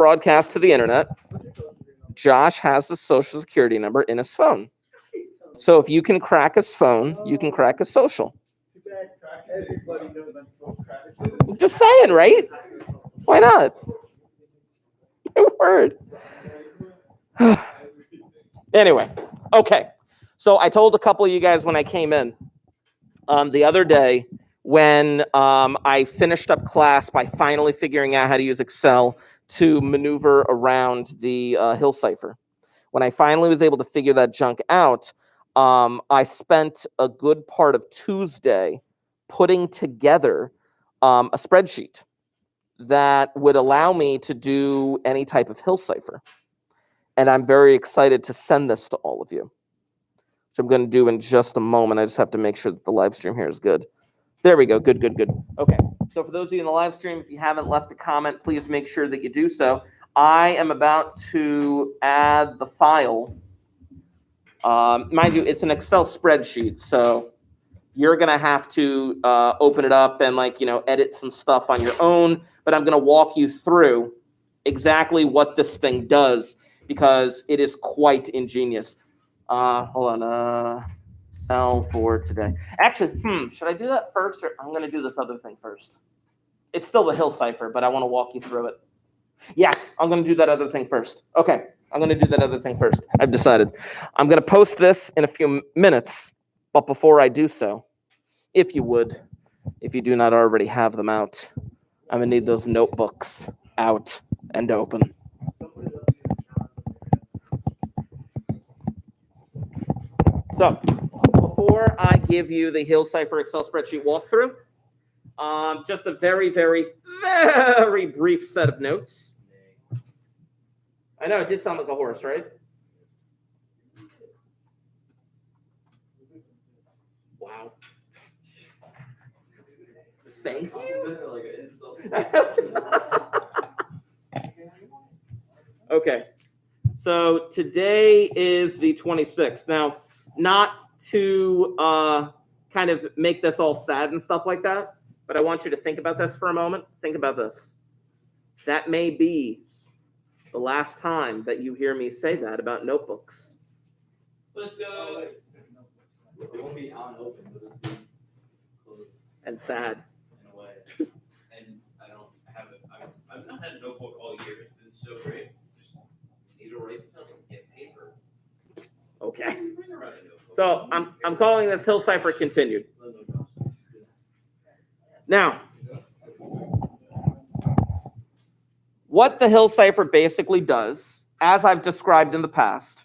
broadcast to the internet, Josh has the social security number in his phone. So if you can crack his phone, you can crack his social. Just saying, right? Why not? My word. Anyway, okay. So I told a couple of you guys when I came in the other day when I finished up class by finally figuring out how to use Excel to maneuver around the Hill Cipher. When I finally was able to figure that junk out, I spent a good part of Tuesday putting together a spreadsheet that would allow me to do any type of Hill Cipher. And I'm very excited to send this to all of you, which I'm going to do in just a moment. I just have to make sure that the live stream here is good. There we go. Good. Okay. So for those of you in the live stream, if you haven't left a comment, please make sure that you do so. I am about to add the file. Mind you, it's an Excel spreadsheet, so you're going to have to open it up and edit some stuff on your own. But I'm going to walk you through exactly what this thing does because it is quite ingenious. Hold on. Sell for today. Actually, should I do that first or I'm going to do this other thing first? It's still the Hill Cipher, but I want to walk you through it. Yes, I'm going to do that other thing first. Okay, I'm going to do that other thing first. I've decided. I'm going to post this in a few minutes, but before I do so, if you would, if you do not already have them out, I'm going to need those notebooks out and open. So, before I give you the Hill Cipher Excel spreadsheet walkthrough, just a very, very, very brief set of notes. I know it did sound like a horse, right? Wow. Thank you. Okay. So today is the 26th. Now, not to kind of make this all sad and stuff like that, but I want you to think about this for a moment. Think about this. That may be the last time that you hear me say that about notebooks. Let's go. It won't be unopened, but it'll be closed. And sad. In a way. And I don't have it. I've not had a notebook all year. It's been so great. Just need to write something and get paper. Okay. So I'm calling this Hill Cipher continued. Now, what the Hill Cipher basically does, as I've described in the past,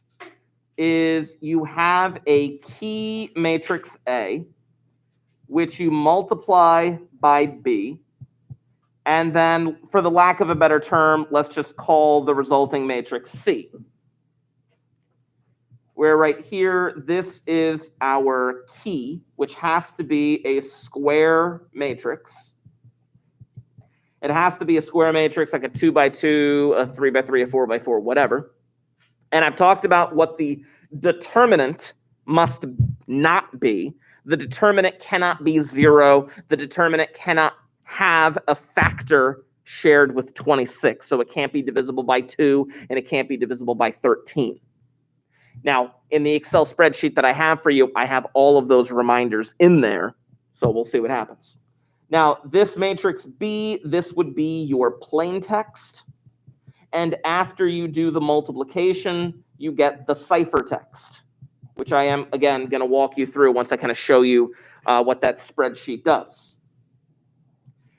is you have a key matrix A, which you multiply by B, and then, for the lack of a better term, let's just call the resulting matrix C. Where right here, this is our key, which has to be a square matrix. It has to be a square matrix, like a 2x2, a 3x3, a 4x4, whatever. And I've talked about what the determinant must not be. The determinant cannot be 0. The determinant cannot have a factor shared with 26. So it can't be divisible by 2, and it can't be divisible by 13. Now, in the Excel spreadsheet that I have for you, I have all of those reminders in there. So we'll see what happens. Now, this matrix B, this would be your plain text. And after you do the multiplication, you get the ciphertext, which I am, again, going to walk you through once I kind of show you what that spreadsheet does.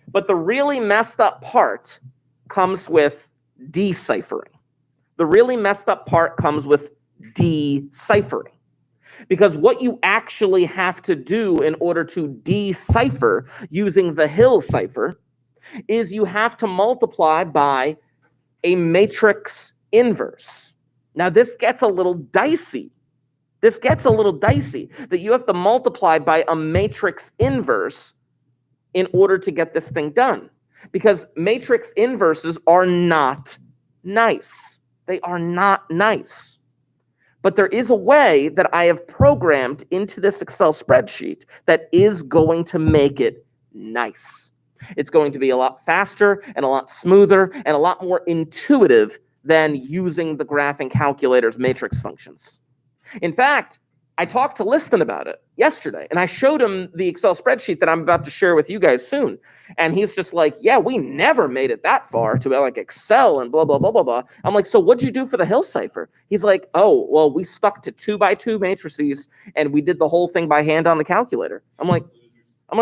But the really messed up part comes with deciphering. The really messed up part comes with deciphering. Because what you actually have to do in order to decipher using the Hill cipher is you have to multiply by a matrix inverse. Now, this gets a little dicey. That you have to multiply by a matrix inverse in order to get this thing done. Because matrix inverses are not nice. They are not nice. But there is a way that I have programmed into this Excel spreadsheet that is going to make it nice. It's going to be a lot faster and a lot smoother and a lot more intuitive than using the graphing calculator's matrix functions. In fact, I talked to Liston about it yesterday, and I showed him the Excel spreadsheet that I'm about to share with you guys soon. And he's just like, yeah, we never made it that far to like Excel and blah, blah, blah, blah, blah. I'm like, so what'd you do for the Hill cipher? He's like, oh, well, we stuck to 2x2 matrices, and we did the whole thing by hand on the calculator. I'm like,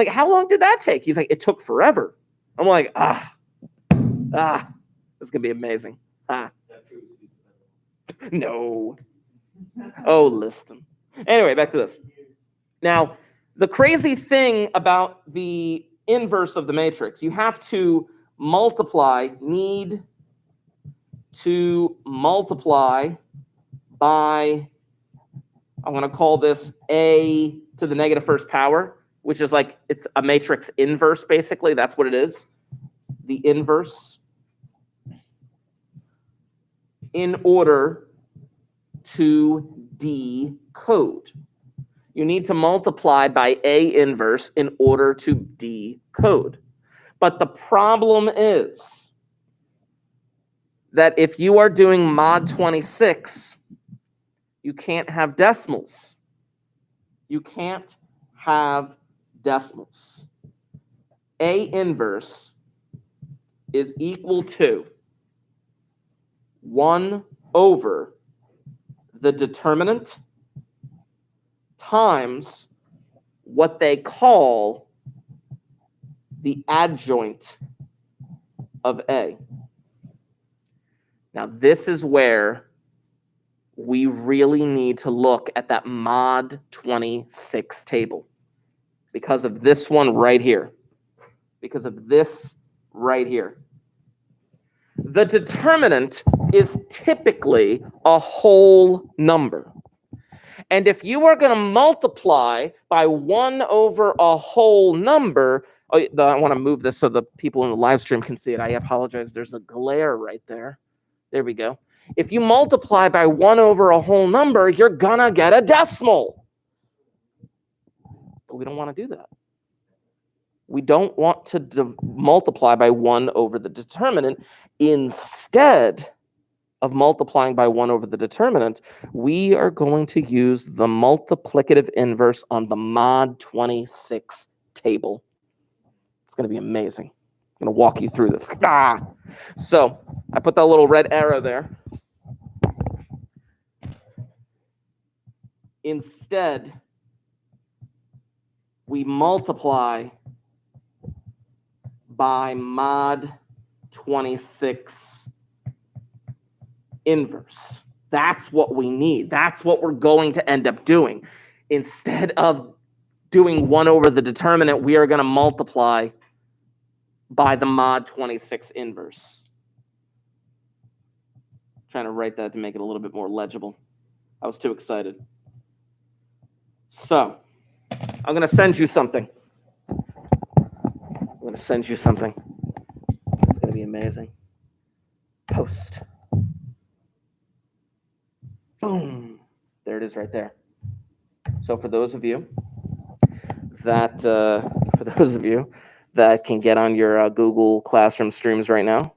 how long did that take? He's like, it took forever. I'm like, this is going to be amazing. No. Oh, Liston. Anyway, back to this. Now, the crazy thing about the inverse of the matrix, you have to need to multiply by, I'm going to call this a to the negative first power, which is like, it's a matrix inverse, basically. That's what it is. The inverse in order to decode. You need to multiply by A inverse in order to decode. But the problem is that if you are doing mod 26, you can't have decimals. You can't have decimals. A inverse is equal to 1 over the determinant times what they call the adjoint of A. Now, this is where we really need to look at that mod 26 table because of this one right here. Because of this right here. The determinant is typically a whole number. And if you are going to multiply by 1 over a whole number, I want to move this so the people in the live stream can see it. I apologize. There's a glare right there. There we go. If you multiply by 1 over a whole number, you're going to get a decimal. But we don't want to do that. We don't want to multiply by 1 over the determinant. Instead of multiplying by 1 over the determinant, we are going to use the multiplicative inverse on the mod 26 table. It's going to be amazing. I'm going to walk you through this. So I put that little red arrow there. Instead, we multiply by mod 26 inverse. That's what we need. That's what we're going to end up doing. Instead of doing 1 over the determinant, we are going to multiply by the mod 26 inverse. Trying to write that to make it a little bit more legible. I was too excited. So, I'm going to send you something. I'm going to send you something. It's going to be amazing. Post. Boom. There it is right there. So for those of you that can get on your Google Classroom streams right now,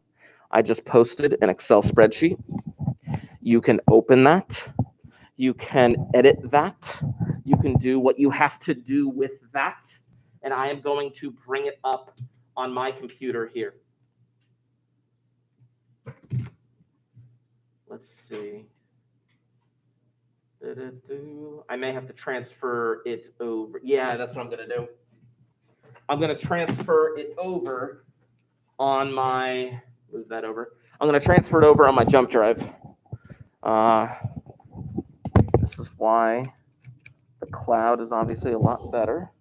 I just posted an Excel spreadsheet. You can open that. You can edit that. You can do what you have to do with that. And I am going to bring it up on my computer here. Let's see. I may have to transfer it over. Yeah, that's what I'm going to do. I'm going to transfer it over on my, move that over. I'm going to transfer it over on my jump drive. This is why the cloud is obviously a lot better.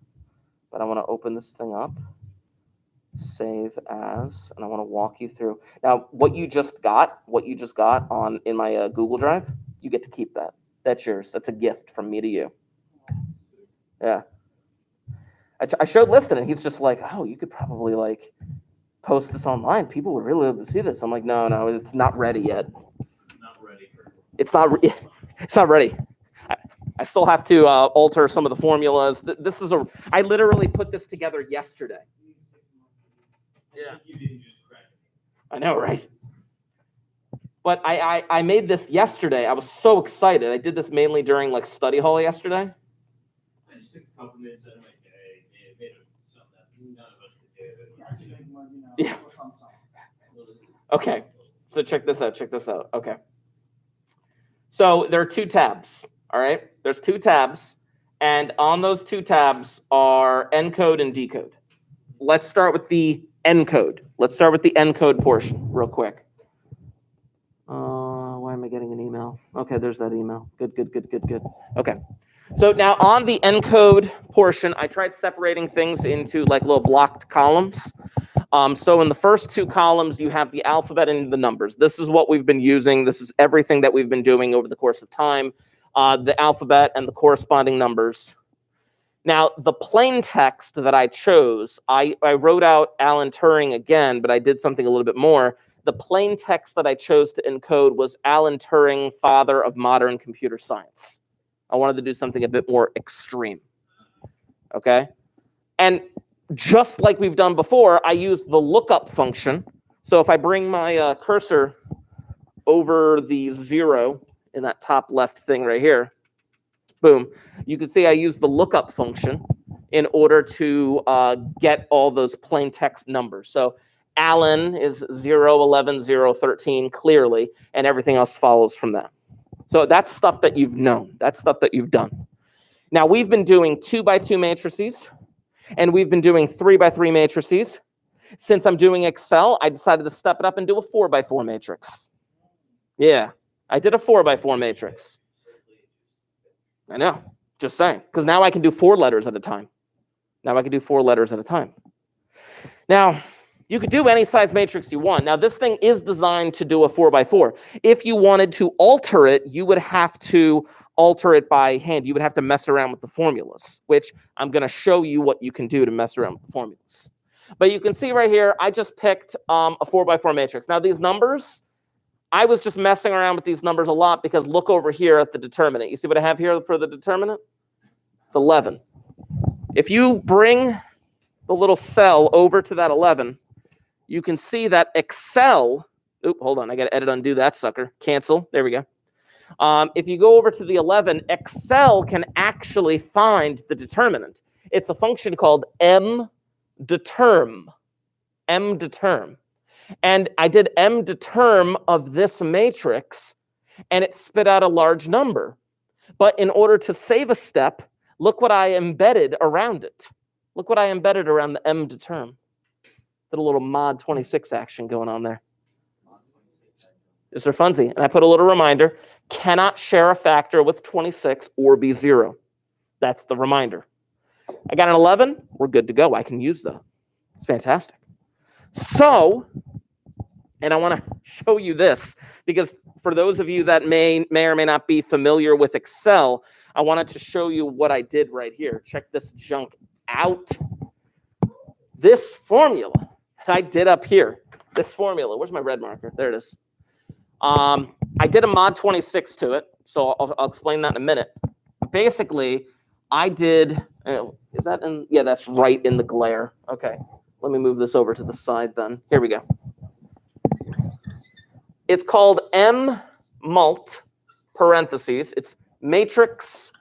But I want to open this thing up, save as, and I want to walk you through. Now, what you just got on in my Google Drive, you get to keep that. That's yours. That's a gift from me to you. Yeah. I showed Liston, and he's just like, oh, you could probably like post this online. People would really love to see this. I'm like, no, it's not ready yet. It's not ready. I still have to alter some of the formulas. I literally put this together yesterday. Yeah. You didn't just crack it. I know, right? But I made this yesterday. I was so excited. I did this mainly during like study hall yesterday. I just took a couple minutes out of my day and made something that none of us could do. Yeah. Okay. So check this out. Check this out. Okay. So there are 2 tabs. All right. There's 2 tabs. And on those 2 tabs are encode and decode. Let's start with the encode. Let's start with the encode portion real quick. Why am I getting an email? Okay, there's that email. Good. Okay. So now on the encode portion, I tried separating things into like little blocked columns. So in the first 2 columns, you have the alphabet and the numbers. This is what we've been using. This is everything that we've been doing over the course of time. The alphabet and the corresponding numbers. Now, the plain text that I chose, I wrote out Alan Turing again, but I did something a little bit more. The plain text that I chose to encode was Alan Turing, father of modern computer science. I wanted to do something a bit more extreme. Okay? And just like we've done before, I used the lookup function. So if I bring my cursor over the 0 in that top left thing right here, boom, you can see I used the lookup function in order to get all those plain text numbers. So Alan is 0, 11, 0, 13 clearly, and everything else follows from that. So that's stuff that you've known. That's stuff that you've done. Now, we've been doing 2x2 matrices, and we've been doing 3x3 matrices. Since I'm doing Excel, I decided to step it up and do a 4x4 matrix. Yeah, I did a 4x4 matrix. I know, just saying, because now I can do 4 letters at a time. Now, you could do any size matrix you want. Now, this thing is designed to do a 4x4. If you wanted to alter it, you would have to alter it by hand. You would have to mess around with the formulas, which I'm going to show you what you can do to mess around with the formulas. But you can see right here, I just picked a 4x4 matrix. Now, these numbers, I was just messing around with these numbers a lot because look over here at the determinant. You see what I have here for the determinant? It's 11. If you bring the little cell over to that 11, you can see that Excel, hold on, I got to edit undo that sucker. Cancel, there we go. If you go over to the 11, Excel can actually find the determinant. It's a function called mdeterm. And I did mdeterm of this matrix, and it spit out a large number. But in order to save a step, look what I embedded around it. Look what I embedded around the mdeterm. Did a little mod 26 action going on there. It's for funsies. And I put a little reminder, cannot share a factor with 26 or be 0. That's the reminder. I got an 11. We're good to go. I can use that. It's fantastic. So, and I want to show you this because for those of you that may or may not be familiar with Excel, I wanted to show you what I did right here. Check this junk out. This formula that I did up here, this formula, where's my red marker? There it is. I did a mod 26 to it, so I'll explain that in a minute. Basically, I did, is that in, yeah, that's right in the glare. Okay, let me move this over to the side then. Here we go. It's called mmult, parentheses. It's matrix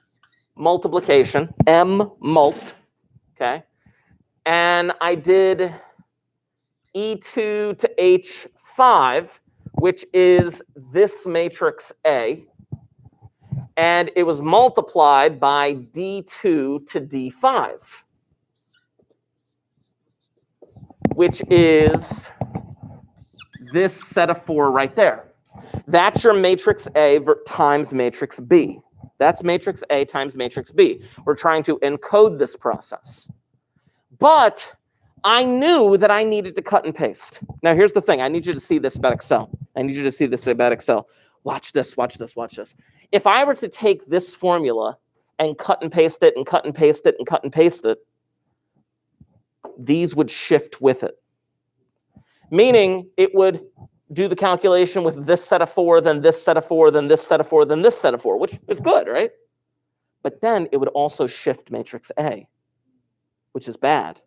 multiplication, mmult, okay? And I did E2 to H5, which is this matrix A, and it was multiplied by D2 to D5, which is this set of 4 right there. That's your matrix A times matrix B. That's matrix A times matrix B. We're trying to encode this process. But I knew that I needed to cut and paste. Now, here's the thing. I need you to see this about Excel. Watch this, watch this, watch this. If I were to take this formula and cut and paste it and cut and paste it and cut and paste it, these would shift with it. Meaning it would do the calculation with this set of 4, then this set of 4, then this set of 4, then this set of 4, which is good, right? But then it would also shift matrix A, which is bad.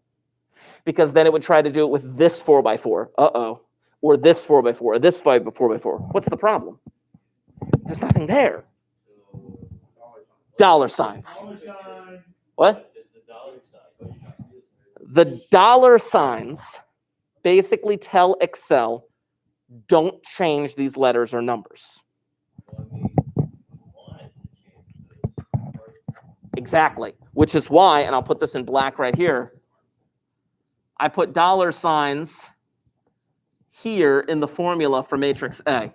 because then it would try to do it with this 4x4. Uh-oh. Or this 4x4, or this 4x4. What's the problem? There's nothing there. Dollar signs. What? The dollar signs basically tell Excel, don't change these letters or numbers. Exactly, which is why, and I'll put this in black right here, I put dollar signs here in the formula for matrix A,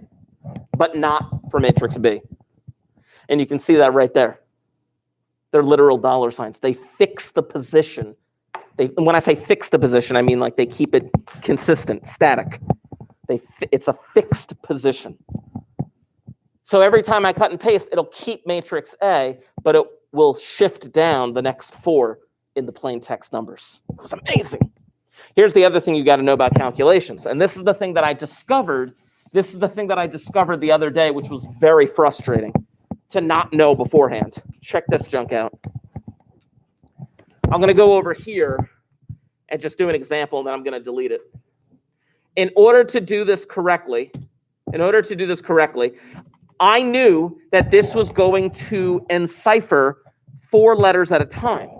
but not for matrix B. And you can see that right there. They're literal dollar signs. They fix the position. When I say fix the position, I mean like they keep it consistent, static. It's a fixed position. So every time I cut and paste, it'll keep matrix A, but it will shift down the next 4 in the plain text numbers. It was amazing. Here's the other thing you got to know about calculations. And this is the thing that I discovered. This is the thing that I discovered the other day, which was very frustrating to not know beforehand. Check this junk out. I'm going to go over here and just do an example, and then I'm going to delete it. In order to do this correctly, I knew that this was going to encipher 4 letters at a time.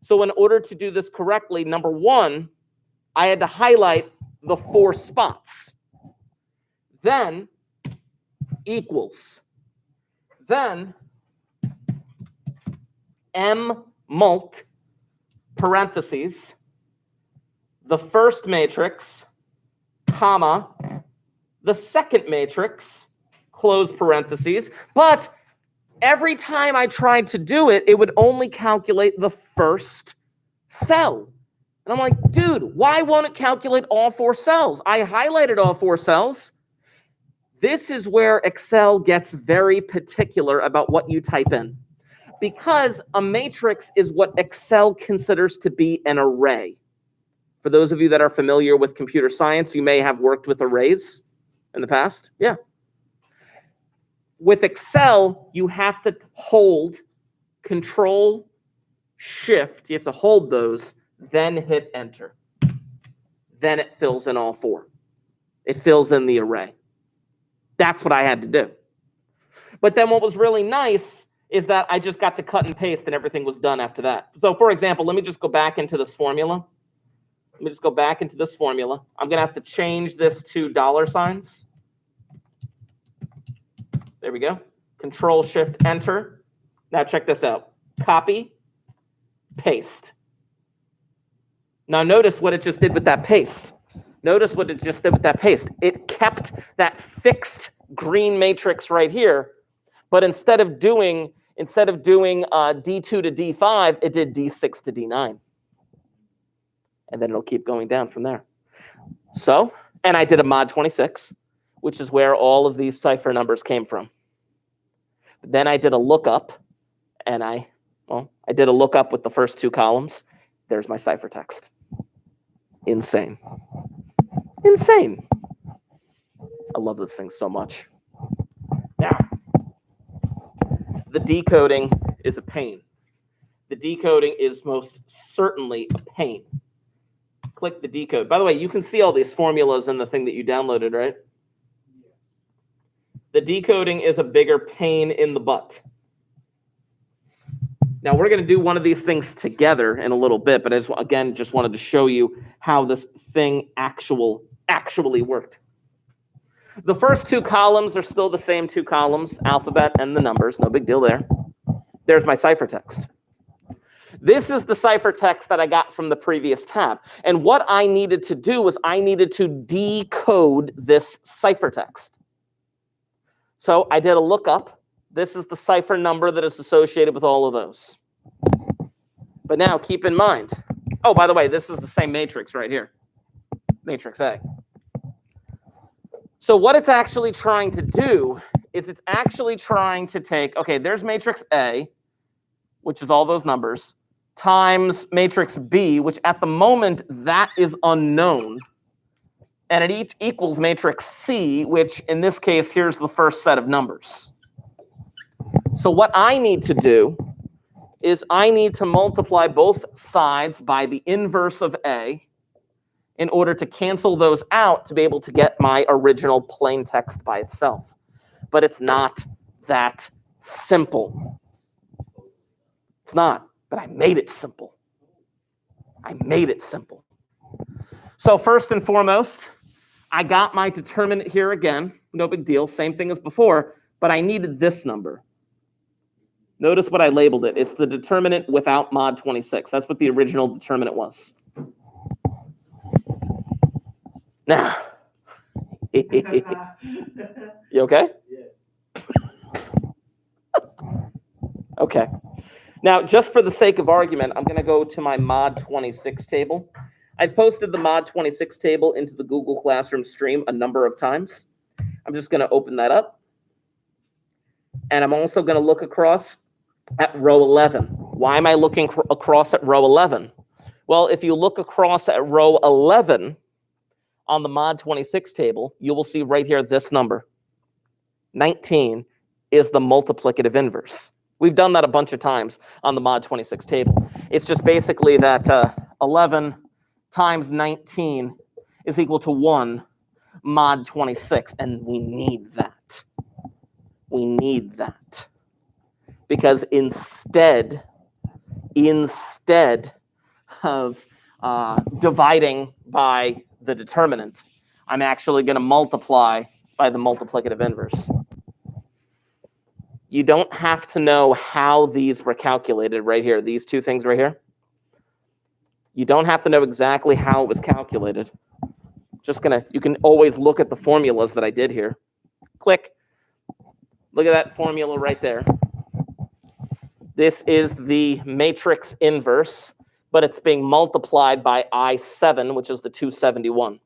So in order to do this correctly, number 1, I had to highlight the 4 spots. Then equals. Then M mult parentheses, the first matrix, comma, the second matrix, close parentheses. But every time I tried to do it, it would only calculate the first cell. And I'm like, dude, why won't it calculate all 4 cells? I highlighted all 4 cells. This is where Excel gets very particular about what you type in. Because a matrix is what Excel considers to be an array. For those of you that are familiar with computer science, you may have worked with arrays in the past. Yeah. With Excel, you have to hold Control, Shift. You have to hold those, then hit Enter. Then it fills in all 4. It fills in the array. That's what I had to do. But then what was really nice is that I just got to cut and paste and everything was done after that. So for example, let me just go back into this formula. I'm going to have to change this to dollar signs. There we go. Control, Shift, Enter. Now check this out. Copy, paste. Now notice what it just did with that paste. It kept that fixed green matrix right here, but instead of doing D2 to D5, it did D6 to D9. And then it'll keep going down from there. So, and I did a mod 26, which is where all of these Cipher numbers came from. Then I did a lookup, and I did a lookup with the first 2 columns. There's my Cipher text. Insane. I love this thing so much. Now, the decoding is a pain. The decoding is most certainly a pain. Click the decode. By the way, you can see all these formulas in the thing that you downloaded, right? The decoding is a bigger pain in the butt. Now, we're going to do one of these things together in a little bit, but I just wanted to show you how this thing actually worked. The first 2 columns are still the same 2 columns, alphabet and the numbers. No big deal there. There's my ciphertext. This is the ciphertext that I got from the previous tab. And what I needed to do was I needed to decode this ciphertext. So I did a lookup. This is the cipher number that is associated with all of those. But now keep in mind, oh, by the way, this is the same matrix right here, matrix A. So what it's actually trying to do is it's actually trying to take, okay, there's matrix A, which is all those numbers, times matrix B, which at the moment, that is unknown. And it equals matrix C, which in this case, here's the first set of numbers. So what I need to do is I need to multiply both sides by the inverse of A, in order to cancel those out to be able to get my original plain text by itself. But it's not that simple. It's not, but I made it simple. I made it simple. So first and foremost, I got my determinant here again. No big deal, same thing as before, but I needed this number. Notice what I labeled it. It's the determinant without mod 26. That's what the original determinant was. Now, you okay? Okay. Now, just for the sake of argument, I'm going to go to my mod 26 table. I've posted the mod 26 table into the Google Classroom stream a number of times. I'm just going to open that up. And I'm also going to look across at row 11. Why am I looking across at row 11? Well, if you look across at row 11 on the mod 26 table, you will see right here this number. 19 is the multiplicative inverse. We've done that a bunch of times on the mod 26 table. It's just basically that 11 times 19 is equal to 1 mod 26, and we need that. We need that. Because instead of dividing by the determinant, I'm actually going to multiply by the multiplicative inverse. You don't have to know how these were calculated right here, these two things right here. You don't have to know exactly how it was calculated. You can always look at the formulas that I did here. Click. Look at that formula right there. This is the matrix inverse, but it's being multiplied by I7, which is the 271.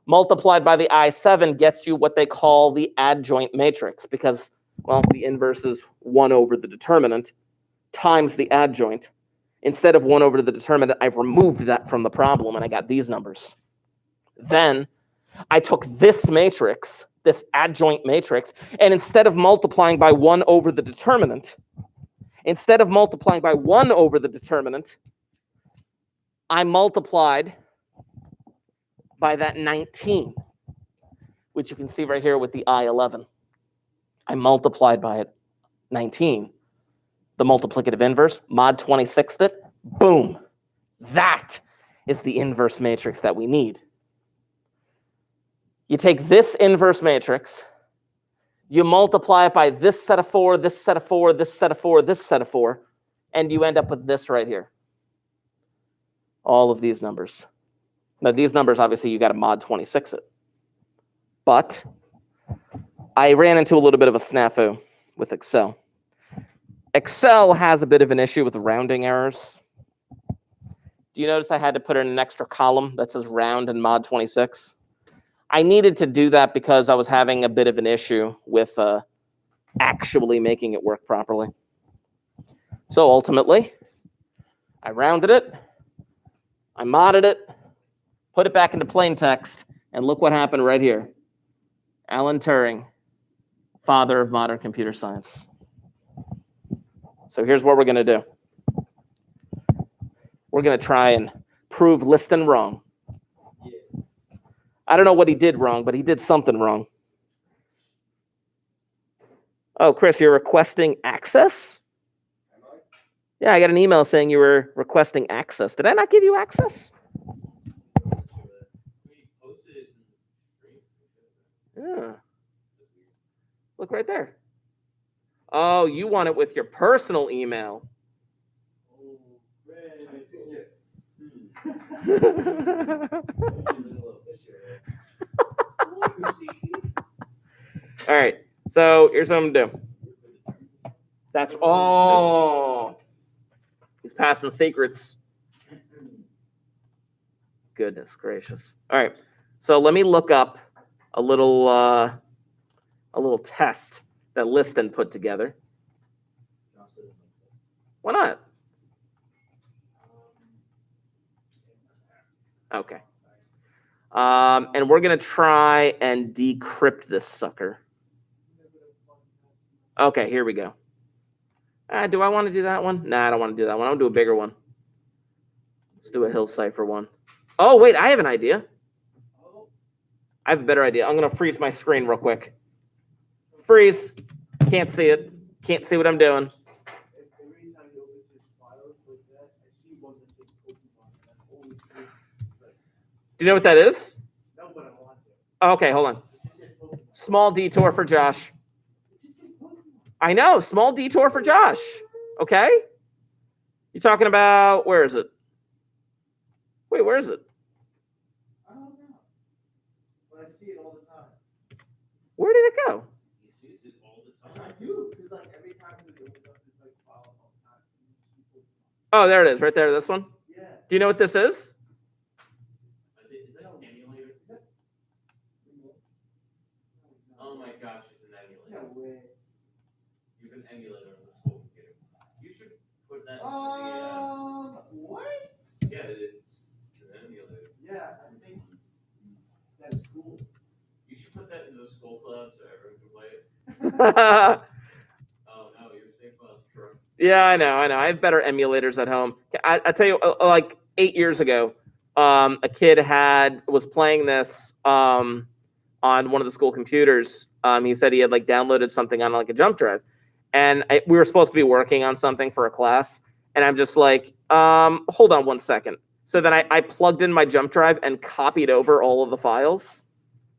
Multiplied by the I7 gets you what they call the adjoint matrix because, well, the inverse is 1 over the determinant times the adjoint. Instead of 1 over the determinant, I've removed that from the problem, and I got these numbers. Then I took this matrix, this adjoint matrix, and instead of multiplying by 1 over the determinant, I multiplied by that 19, which you can see right here with the I11. I multiplied by it 19. The multiplicative inverse, mod 26th it, boom. That is the inverse matrix that we need. You take this inverse matrix, you multiply it by this set of 4, this set of 4, this set of 4, this set of 4, and you end up with this right here. All of these numbers. Now, these numbers, obviously, you got to mod 26 it. But I ran into a little bit of a snafu with Excel. Excel has a bit of an issue with rounding errors. Do you notice I had to put in an extra column that says round in mod 26? I needed to do that because I was having a bit of an issue with actually making it work properly. So ultimately, I rounded it, I modded it, put it back into plain text, and look what happened right here. Alan Turing, father of modern computer science. So here's what we're going to do. We're going to try and prove Liston wrong. I don't know what he did wrong, but he did something wrong. Oh, Chris, you're requesting access? Yeah, I got an email saying you were requesting access. Did I not give you access? Yeah. Look right there. Oh, you want it with your personal email. All right, so here's what I'm gonna do. That's all. He's passing secrets. Goodness gracious. All right, so let me look up a little test that Liston put together. Why not? Okay. And we're going to try and decrypt this sucker. Okay, here we go. Do I want to do that one? Nah, I don't want to do that one. I'll do a bigger one. Let's do a Hill Cipher one. Oh, wait, I have an idea. I have a better idea. I'm going to freeze my screen real quick. Freeze. Can't see it. Can't see what I'm doing. Every time he opens his files like that, I see one that says Pokemon, and I'm always like, Do you know what that is? no, but I want to. Oh, okay, hold on. It just says Pokemon. Small detour for Josh. It just says Pokemon. I know, small detour for Josh. Okay? You talking about, where is it? Wait, where is it? I don't know. But I see it all the time. Where did it go? He sees it all the I time. do, because like every time he opens up this like file all the time, you see Pokemon. Oh, there it is, right there, this one. Yeah. Do you know what this is? Is that an emulator? Oh my gosh, it's an emulator. No way. You have an emulator on the school computer. You should put that. What? Yeah, it's an emulator. Yeah, I think that's cool. You should put that in the school club so everyone can play it. Oh no, you're safe class, true. Yeah, I know. I have better emulators at home. I tell you, like 8 years ago, a kid was playing this on one of the school computers. He said he had like downloaded something on like a jump drive, and we were supposed to be working on something for a class, and I'm just like, hold on one second. So then I plugged in my jump drive and copied over all of the files.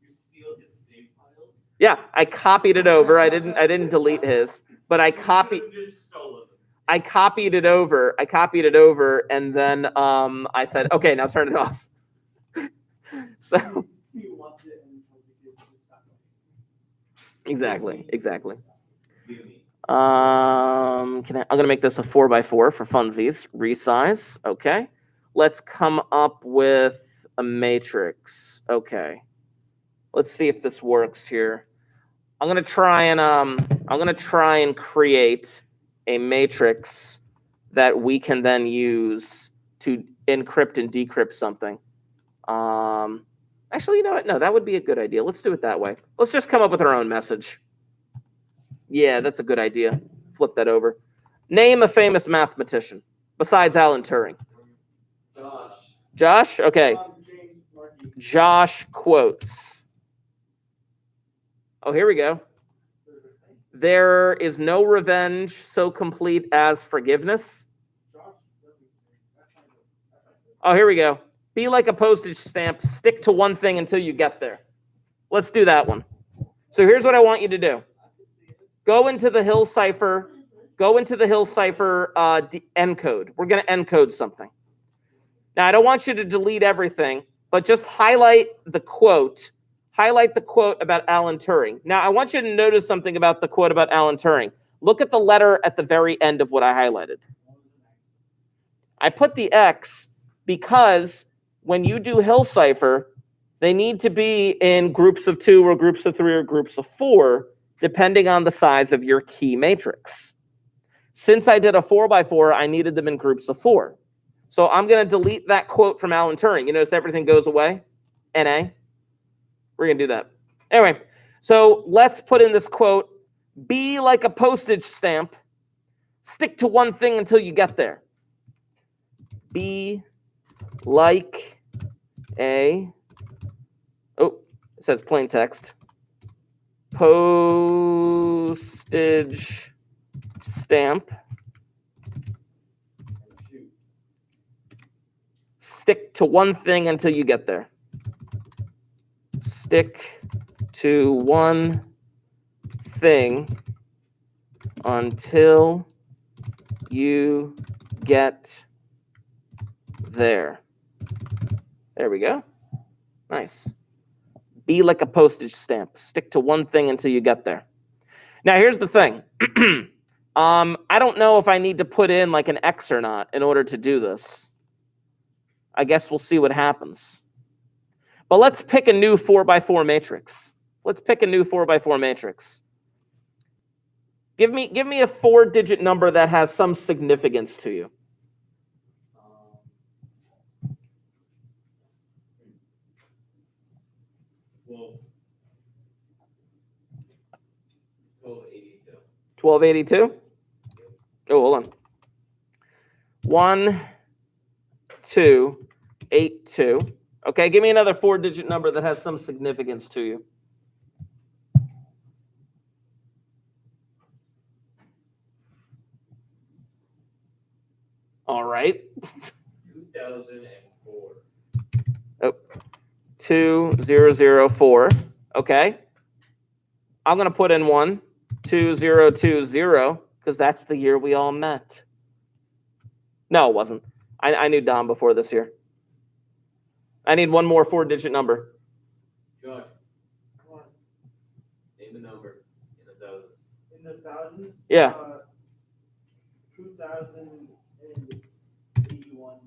You steal his save files? Yeah, I copied it over. I didn't delete his, but I copied. You just stole it. I copied it over, and then I said, "Okay, now turn it off." So He wants it and he tells the kids to stop. exactly. You and me. I'm gonna make this a 4x4 for funsies. Resize. Okay. Let's come up with a matrix. Okay. Let's see if this works here. I'm gonna try and create a matrix that we can then use to encrypt and decrypt something. Actually, you know what? No, that would be a good idea. Let's do it that way. Let's just come up with our own message. Yeah, that's a good idea. Flip that over. Name a famous mathematician besides Alan Turing. Josh. Josh? Okay. James Markey. Josh quotes. Oh, here we go. There is no revenge so complete as forgiveness. Oh, here we go. Be like a postage stamp. Stick to one thing until you get there. Let's do that one. So here's what I want you to do. Go into the Hill Cipher. Encode. We're going to encode something. Now, I don't want you to delete everything, but just highlight the quote. Highlight the quote about Alan Turing. Now, I want you to notice something about the quote about Alan Turing. Look at the letter at the very end of what I highlighted. I put the X because when you do Hill Cipher, they need to be in groups of 2 or groups of 3 or groups of 4, depending on the size of your key matrix. Since I did a 4x4, I needed them in groups of 4. So I'm going to delete that quote from Alan Turing. You notice everything goes away? NA. We're going to do that. Anyway, so let's put in this quote. Be like a postage stamp. Stick to one thing until you get there. Be like a, oh, it says plain text. Postage stamp. Stick to one thing until you get there. Stick to one thing until you get there. There we go. Nice. Be like a postage stamp. Stick to one thing until you get there. Now, here's the thing. I don't know if I need to put in like an X or not in order to do this. I guess we'll see what happens. But let's pick a new 4x4 matrix. Let's pick a new 4x4 matrix. Give me a 4-digit number that has some significance to you. Well, 1282. 1282? Oh, hold on. 1, 2, 82. Okay, give me another 4-digit number that has some significance to you. All right. 2004. 2004. Okay. I'm going to put in 2020 because that's the year we all met. No, it wasn't. I knew Dom before this year. I need one more 4-digit number. Josh, Come on. name the number in the thousands. In the thousands? Yeah. 2081.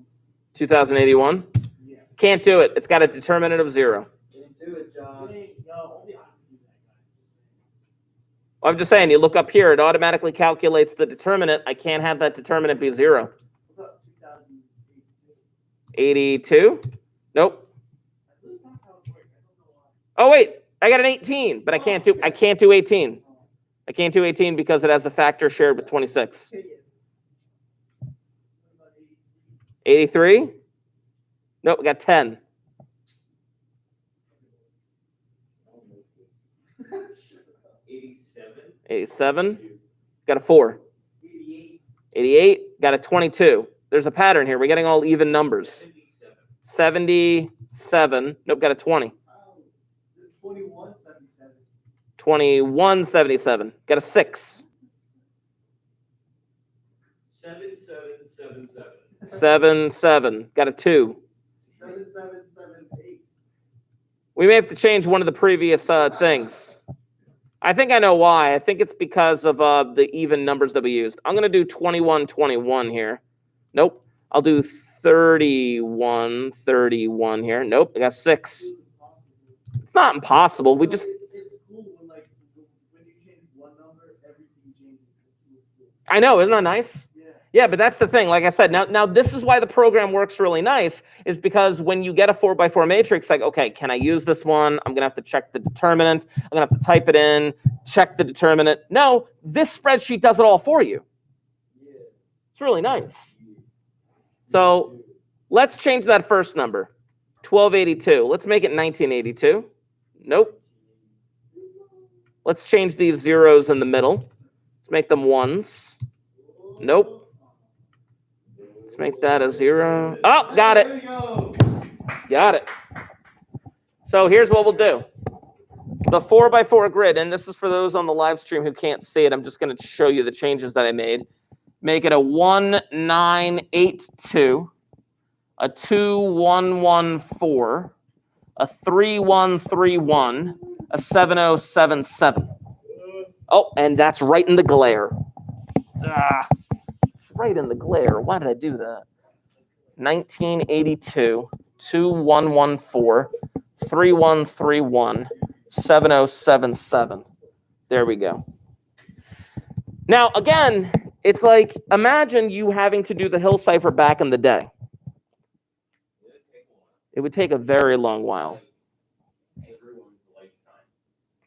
2081. Yes. Can't do it. It's got a determinant of 0. Didn't do it, Josh. No, only I can do that, guys. I'm just saying, you look up here, it automatically calculates the determinant. I can't have that determinant be 0. What about 2082? 82? Nope. I believe that's how it works. I don't know why. Oh wait, I got an 18, but I can't do 18. I can't do 18 because it has a factor shared with 26. Okay, yeah. What about 83? Nope, we got 10. 87. 87. Got a 4. 88? 88. Got a 22. There's a pattern here. We're getting all even numbers. 77. Nope, got a 20. 2177. 2177. Got a 6. 7777. 77. Got a 2. 7778. We may have to change one of the previous things. I think I know why. I think it's because of the even numbers that we used. I'm going to do 2121 here. Nope. I'll do 3131 here. Nope. I got 6. It's not impossible. We just... It's cool when, like, when you change one number, everything changes. I know. Isn't that nice? Yeah. Yeah, but that's the thing. Like I said, now this is why the program works really nice, is because when you get a 4x4 matrix, like, okay, can I use this one? I'm going to have to check the determinant. I'm going to have to type it in, check the determinant. No, this spreadsheet does it all for you. Yeah. It's really nice. So let's change that first number, 1282. Let's make it 1982. Nope. Let's change these zeros in the middle. Let's make them 1s. Nope. Let's make that a 0. Oh, got There it. we go. Got it. So here's what we'll do. The 4x4 grid, and this is for those on the live stream who can't see it. I'm just going to show you the changes that I made. Make it a 1982, a 2114, a 3131, a 7077. Oh, and that's right in the glare. It's right in the glare. Why did I do that? 1982, 2114, 3131, 7077. There we go. Now, again, it's like, imagine you having to do the Hill Cipher back in the day. It would take a very long while.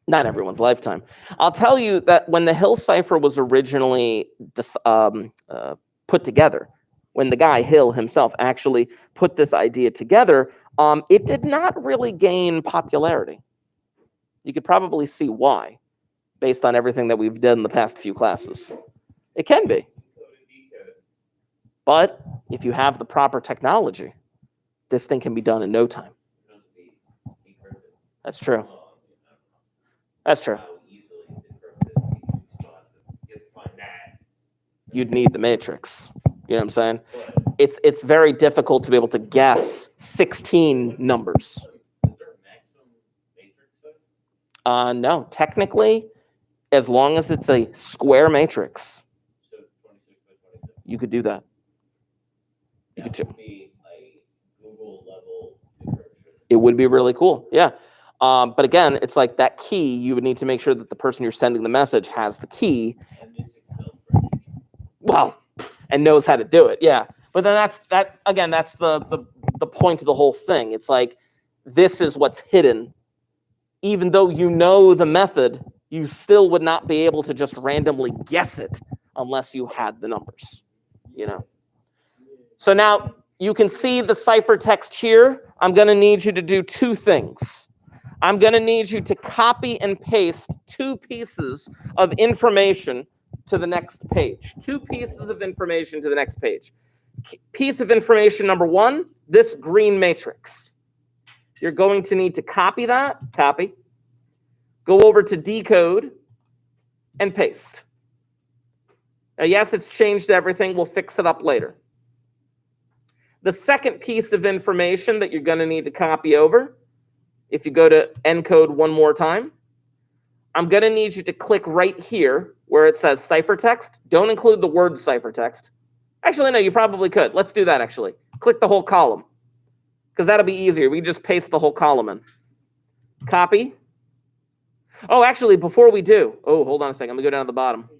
Not everyone's lifetime. I'll tell you that when the Hill Cipher was originally put together, when the guy Hill himself actually put this idea together, it did not really gain popularity. You could probably see why, based on everything that we've done in the past few classes. It can be. But if you have the proper technology, this thing can be done in no time. That's true. That's true. You'd need the matrix. You know what I'm saying? It's very difficult to be able to guess 16 numbers. No, technically, as long as it's a square matrix, you could do that. You could it would be really cool. Yeah. But again, it's like that key, you would need to make sure that the person you're sending the message has the key. Well, and knows how to do it. Yeah. But then that's the point of the whole thing. It's like, this is what's hidden. Even though you know the method, you still would not be able to just randomly guess it unless you had the numbers, you know? So now you can see the ciphertext here. I'm going to need you to do two things. I'm going to need you to copy and paste two pieces of information to the next page. Two pieces of information to the next page. Piece of information number one, this green matrix. You're going to need to copy that, copy, go over to decode, and paste. Now, yes, it's changed everything. We'll fix it up later. The second piece of information that you're going to need to copy over, if you go to encode one more time, I'm going to need you to click right here where it says ciphertext. Don't include the word ciphertext. Actually, no, you probably could. Let's do that, actually. Click the whole column, because that'll be easier. We can just paste the whole column in. Copy. Oh, actually, before we do, hold on a second. I'm going to go down to the bottom.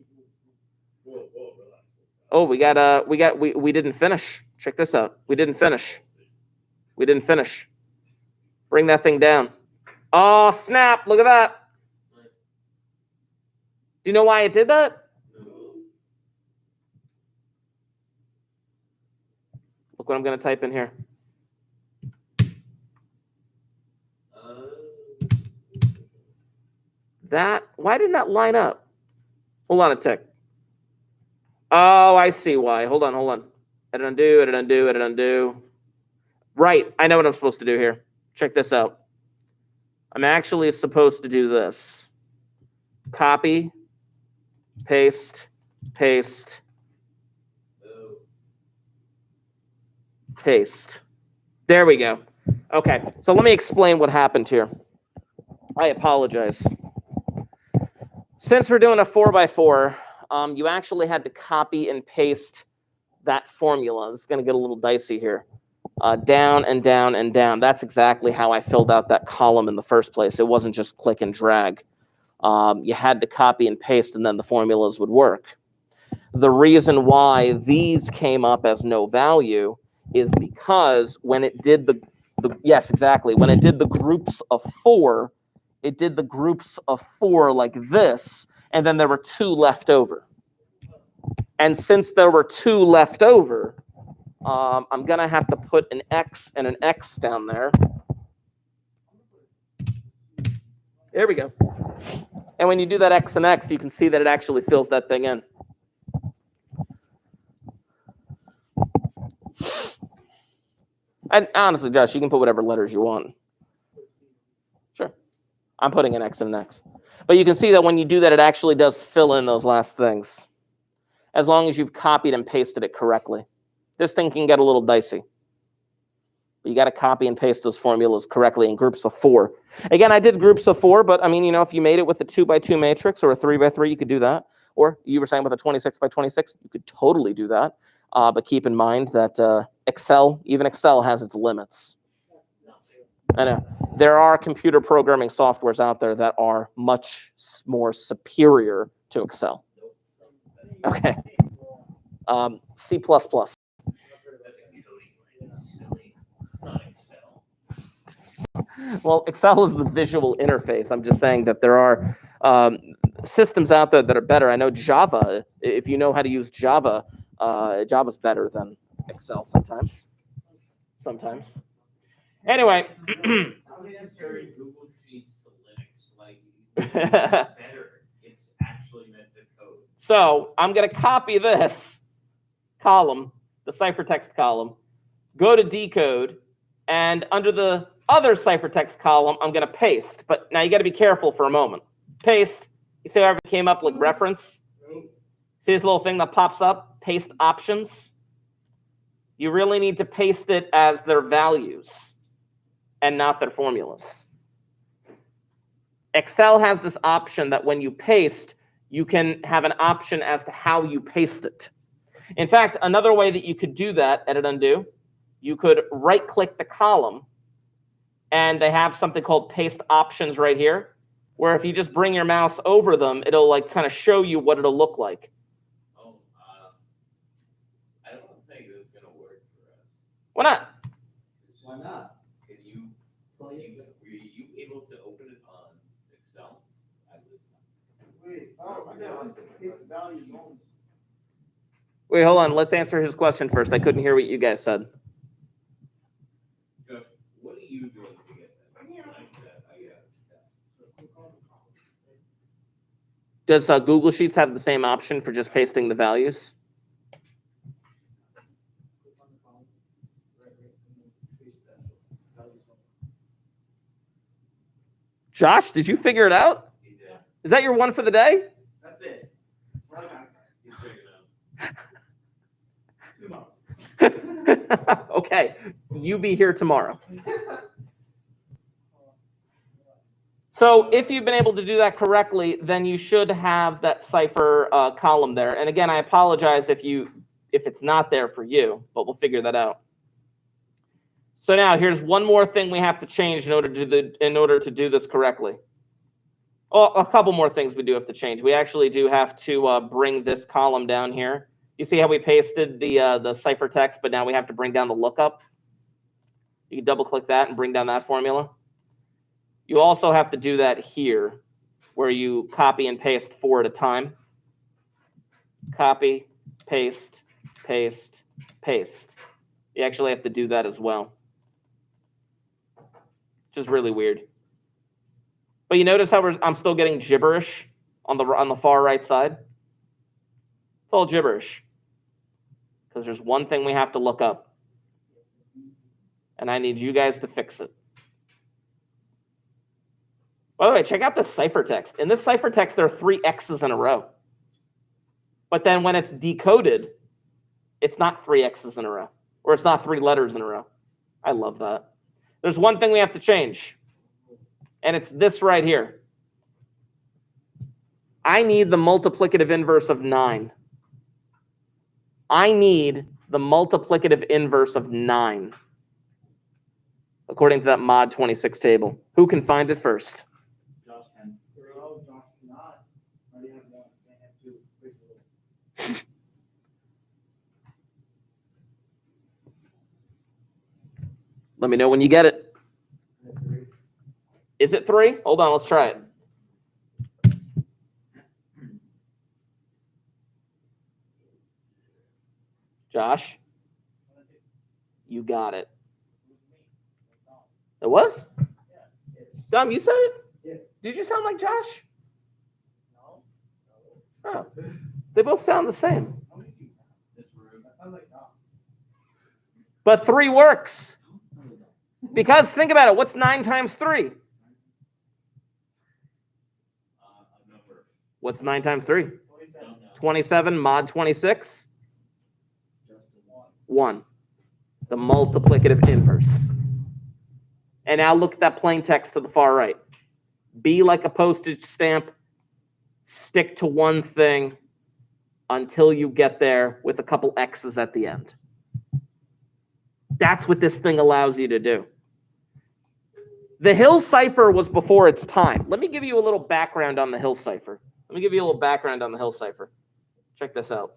Oh, we didn't finish. Check this out. We didn't finish. Bring that thing down. Oh, snap. Look at that. Do you know why it did that? Look what I'm going to type in here. Why didn't that line up? Hold on a tick. Oh, I see why. Hold on. Edit undo. Right, I know what I'm supposed to do here. Check this out. I'm actually supposed to do this. Copy, paste, paste. There we go. Okay, so let me explain what happened here. I apologize. Since we're doing a 4x4, you actually had to copy and paste that formula. It's going to get a little dicey here. Down and down and down. That's exactly how I filled out that column in the first place. It wasn't just click and drag. You had to copy and paste, and then the formulas would work. The reason why these came up as no value is because when it did yes, exactly. When it did the groups of 4, it did the groups of 4 like this, and then there were 2 left over. And since there were 2 left over, I'm going to have to put an X and an X down there. There we go. And when you do that X and X, you can see that it actually fills that thing in. And honestly, Josh, you can put whatever letters you want. Sure. I'm putting an X and an X. But you can see that when you do that, it actually does fill in those last things, as long as you've copied and pasted it correctly. This thing can get a little dicey. But you got to copy and paste those formulas correctly in groups of 4. Again, I did groups of 4, but I mean, if you made it with a 2x2 matrix or a 3x3, you could do that. Or you were saying with a 26x26, you could totally do that. But keep in mind that even Excel has its limits. I know. There are computer programming softwares out there that are much more superior to Excel. Okay. C++. Well, Excel is the visual interface. I'm just saying that there are systems out there that are better. I know Java, if you know how to use Java, Java's better than Excel sometimes. Anyway. Google Sheets to Linux, like, better. It's actually meant to code. So I'm going to copy this column, the ciphertext column, go to decode, and under the other ciphertext column, I'm going to paste. But now you got to be careful for a moment. Paste. You see how it came up like reference? See this little thing that pops up? Paste options. You really need to paste it as their values and not their formulas. Excel has this option that when you paste, you can have an option as to how you paste it. In fact, another way that you could do that, edit undo, you could right-click the column, and they have something called paste options right here, where if you just bring your mouse over them, it'll like kind of show you what it'll look like. Oh, I don't think it's going to work for us. Why not? Why not? Were you able to open it on Excel? Wait, I know. Paste the values only. Wait, hold on. Let's answer his question first. I couldn't hear what you guys said. Does Google Sheets have the same option for just pasting the values? Click on the column, right, and then paste that values on. Josh, did you figure it out? He did. Is that your one for the day? That's it. Well, I got it, guys. He's figured it out. Zoom out. Okay, you be here tomorrow. So if you've been able to do that correctly, then you should have that Cipher column there. And again, I apologize if it's not there for you, but we'll figure that out. So now here's one more thing we have to change in order to do this correctly. Oh, a couple more things we do have to change. We actually do have to bring this column down here. You see how we pasted the Cipher text, but now we have to bring down the lookup. You can double click that and bring down that formula. You also have to do that here, where you copy and paste 4 at a time. Copy, paste, paste, paste. You actually have to do that as well, which is really weird. But you notice how I'm still getting gibberish on the far right side? It's all gibberish because there's one thing we have to look up, and I need you guys to fix it. By the way, check out the ciphertext. In this ciphertext, there are 3 X's in a row. But then when it's decoded, it's not 3 X's in a row, or it's not 3 letters in a row. I love that. There's one thing we have to change, and it's this right here. I need the multiplicative inverse of 9. I need the multiplicative inverse of 9, according to that mod 26 table. Who can find it first? Josh can. Oh, Josh cannot. I already have 1. I have 2. Wait for it. Let me know when you get it. I have 3. Is it 3? Hold on, let's try it. Josh, you got it. It was? Dom, you said it? Yeah. Did you sound like Josh? No. Oh, they both sound the same. How many do you have? This room. That sounds like Dom. But 3 works. Because think about it. What's 9 times 3? A number. What's 9 times 3? 27. 27 mod 26? Just 1. 1. The multiplicative inverse. And now look at that plain text to the far right. Be like a postage stamp. Stick to one thing until you get there with a couple X's at the end. That's what this thing allows you to do. The Hill Cipher was before its time. Let me give you a little background on the Hill Cipher. Check this out.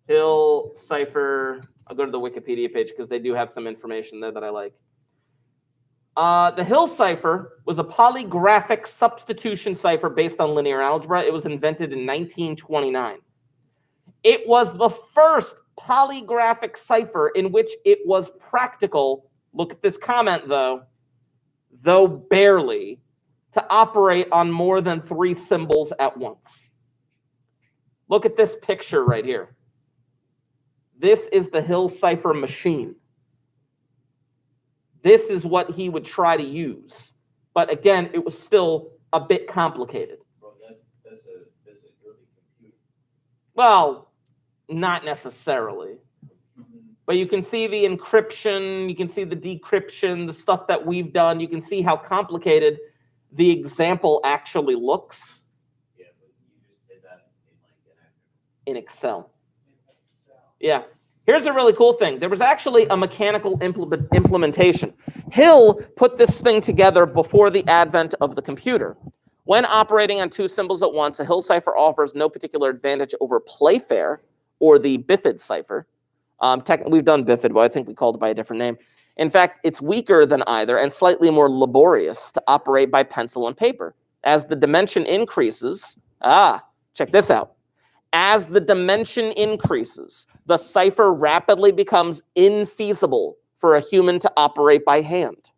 Hill Cipher. I'll go to the Wikipedia page because they do have some information there that I like. The Hill Cipher was a polygraphic substitution cipher based on linear algebra. It was invented in 1929. It was the first polygraphic cipher in which it was practical, look at this comment though barely, to operate on more than 3 symbols at once. Look at this picture right here. This is the Hill Cipher machine. This is what he would try to use. But again, it was still a bit complicated. Bro, that's a early computer. Well, not necessarily. But you can see the encryption, you can see the decryption, the stuff that we've done. You can see how complicated the example actually looks. Yeah, but you just did that in like an acronym. In Excel. Yeah. Here's a really cool thing. There was actually a mechanical implementation. Hill put this thing together before the advent of the computer. When operating on 2 symbols at once, a Hill cipher offers no particular advantage over Playfair or the Bifid cipher. We've done Bifid, but I think we called it by a different name. In fact, it's weaker than either and slightly more laborious to operate by pencil and paper. As the dimension increases, check this out. As the dimension increases, the cipher rapidly becomes infeasible for a human to operate by hand.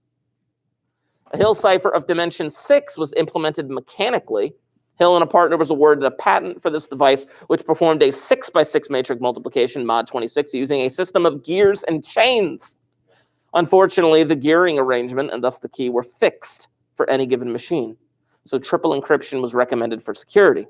A Hill cipher of dimension 6 was implemented mechanically Hill and a partner was awarded a patent for this device, which performed a 6x6 matrix multiplication, mod 26, using a system of gears and chains. Unfortunately, the gearing arrangement, and thus the key, were fixed for any given machine. So triple encryption was recommended for security.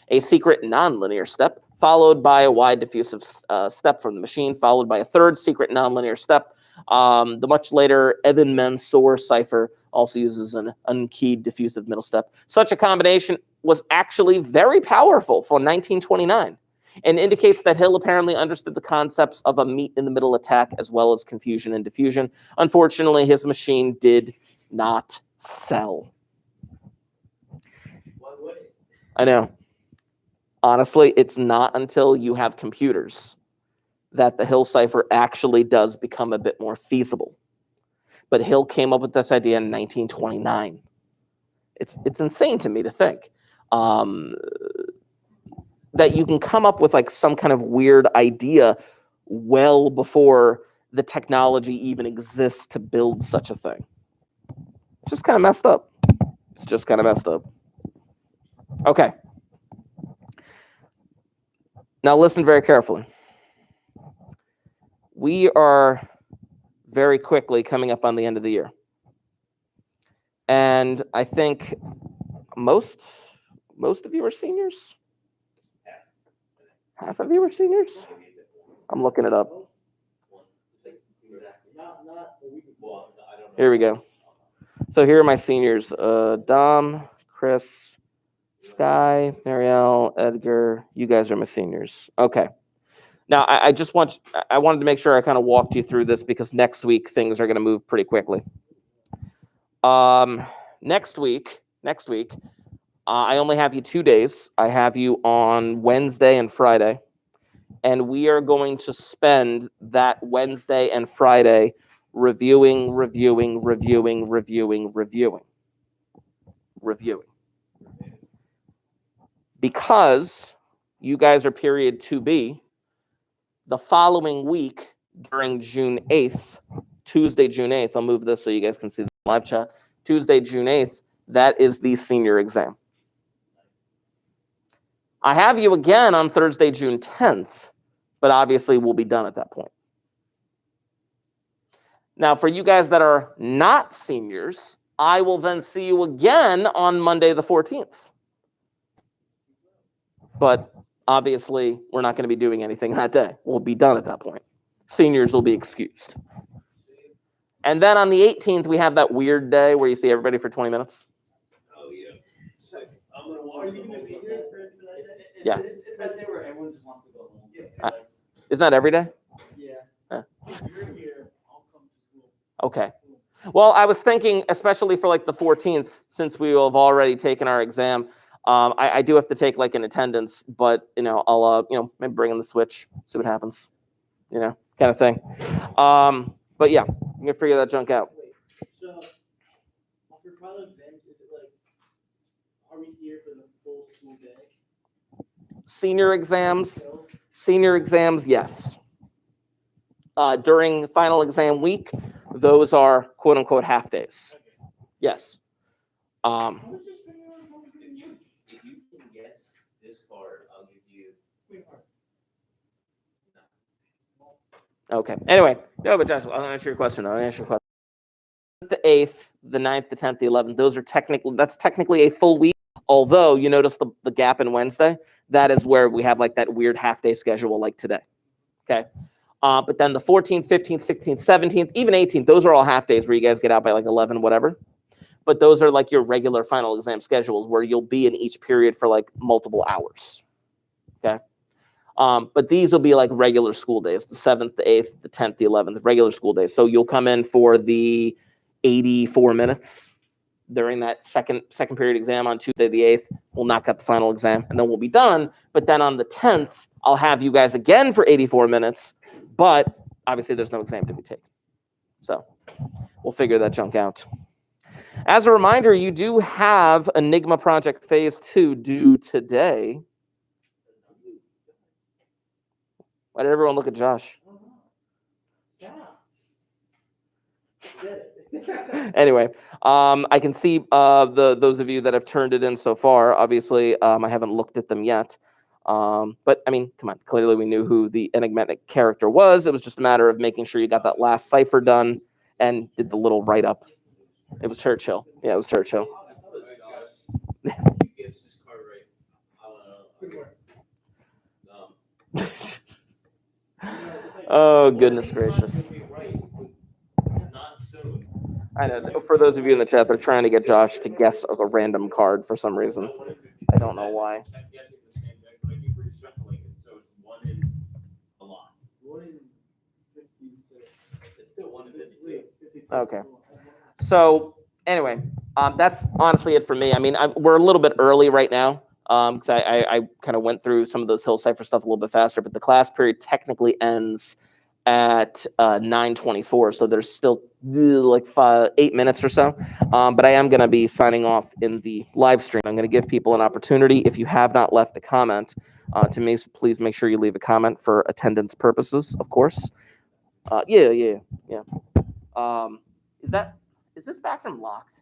A secret nonlinear step, followed by a wide diffusive step from the machine, followed by a third secret nonlinear step. The much later Evan Mansour cipher also uses an unkeyed diffusive middle step. Such a combination was actually very powerful for 1929 and indicates that Hill apparently understood the concepts of a meet-in-the-middle attack as well as confusion and diffusion. Unfortunately, his machine did not sell. Why would it? I know. Honestly, it's not until you have computers that the Hill cipher actually does become a bit more feasible. But Hill came up with this idea in 1929. It's insane to me to think that you can come up with like some kind of weird idea well before the technology even exists to build such a thing. It's just kind of messed up. It's just kind of messed up. Okay. Now listen very carefully. We are very quickly coming up on the end of the year. And I think most of you are seniors. Half of you are seniors? I'm looking it up. Here we go. So here are my seniors. Dom, Chris, Sky, Marielle, Edgar. You guys are my seniors. Okay. Now, I wanted to make sure I kind of walked you through this because next week things are going to move pretty quickly. Next week, I only have you 2 days. I have you on Wednesday and Friday, and we are going to spend that Wednesday and Friday reviewing. Because you guys are period 2B, the following week during June 8th, Tuesday, June 8th, I'll move this so you guys can see the live chat. Tuesday, June 8th, that is the senior exam. I have you again on Thursday, June 10th, but obviously we'll be done at that point. Now, for you guys that are not seniors, I will then see you again on Monday the 14th. But obviously, we're not going to be doing anything that day. We'll be done at that point. Seniors will be excused. And then on the 18th, we have that weird day where you see everybody for 20 minutes. Oh, yeah. I'm gonna Are you gonna be here for that? Yeah. It's that day where everyone just wants to go home. Isn't that every day? Yeah. Yeah. If you're here, I'll come to school. Okay. Well, I was thinking, especially for like the 14th, since we will have already taken our exam, I do have to take like an attendance, but I'll maybe bring in the Switch, see what happens, kind of thing. But yeah, I'm gonna figure that junk out. Wait, so for final exams, is it like, are we here for the full school day? Senior exams, yes. During final exam week, those are quote unquote half days. Yes. If you can guess this card, I'll give you. Okay. Anyway, no, but Josh, I'll answer your question though. The 8th, the 9th, the 10th, the 11th, that's technically a full week. Although you notice the gap in Wednesday, that is where we have like that weird half-day schedule like today. Okay. But then the 14th, 15th, 16th, 17th, even 18th, those are all half days where you guys get out by like 11, whatever. But those are like your regular final exam schedules where you'll be in each period for like multiple hours. Okay. But these will be like regular school days, the 7th, the 8th, the 10th, the 11th, regular school days. So you'll come in for the 84 minutes during that second period exam on Tuesday the 8th. We'll knock out the final exam and then we'll be done. But then on the 10th, I'll have you guys again for 84 minutes, but obviously there's no exam to be taken. So we'll figure that junk out. As a reminder, you do have Enigma Project Phase 2 due today. Why did everyone look at Josh? Stop. Anyway, I can see those of you that have turned it in so far. Obviously, I haven't looked at them yet. But I mean, come on. Clearly, we knew who the enigmatic character was. It was just a matter of making sure you got that last cipher done and did the little write up. It was Churchill. Yeah, it was Churchill. You guessed this card right. Oh, goodness gracious. Not soon. I know. For those of you in the chat, they're trying to get Josh to guess of a random card for some reason. I don't know why. I'm guessing the same deck, but I keep recycling it, so it's 1 in a lot. 1 in 56. It's still 1 in 52. Okay. So anyway, that's honestly it for me. I mean, we're a little bit early right now because I kind of went through some of those Hill Cipher stuff a little bit faster, but the class period technically ends at 9:24, so there's still like 8 minutes or so. But I am going to be signing off in the live stream. I'm going to give people an opportunity. If you have not left a comment to me, so please make sure you leave a comment for attendance purposes, of course. Yeah. Is this bathroom locked?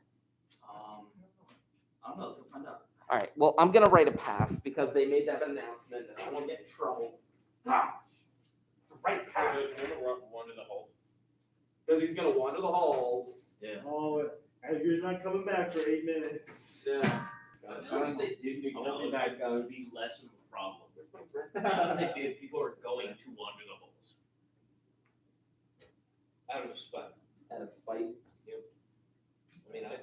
I don't know. Let's find out. All right. Well, I'm gonna write a pass because they made that announcement, and I don't want to get in trouble. Right pass. Wander the hole. Because he's gonna wander the halls. Yeah. Oh, Edgar's not coming back for 8 minutes. Yeah. If they didn't acknowledge that, it would be less of a problem. If they did, people are going to wander the holes. Out of spite. Out of spite. I mean, I am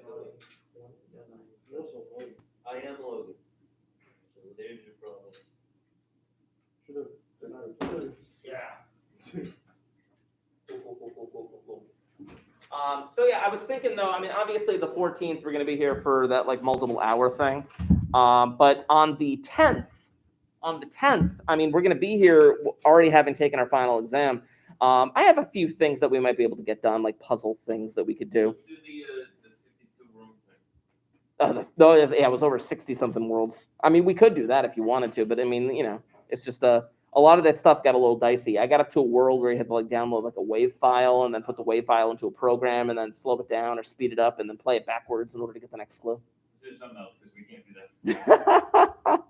Logan. So there's your problem. Yeah. So yeah, I was thinking though. I mean, obviously the 14th we're gonna be here for that like multiple hour thing, but on the 10th, I mean, we're gonna be here already having taken our final exam. I have a few things that we might be able to get done, like puzzle things that we could do. Let's do the 52 room thing. Yeah, it was over 60 something worlds. I mean, we could do that if you wanted to, but I mean, you know, it's just a lot of that stuff got a little dicey. I got up to a world where you had to like download like a wave file and then put the wave file into a program and then slow it down or speed it up and then play it backwards in order to get the next clue. There's something else because we can't do that.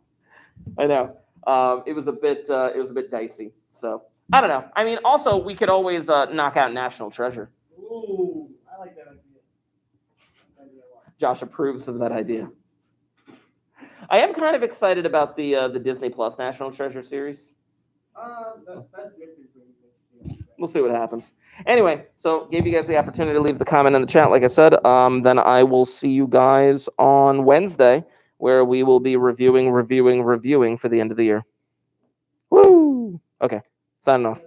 I know. It was a bit dicey. So I don't know. I mean, also we could always knock out National Treasure. Ooh, I like that idea. Josh approves of that idea. I am kind of excited about the Disney Plus National Treasure series. We'll see what happens. Anyway, so gave you guys the opportunity to leave the comment in the chat, like I said. Then I will see you guys on Wednesday, where we will be reviewing for the end of the year. Woo! Okay, signing off.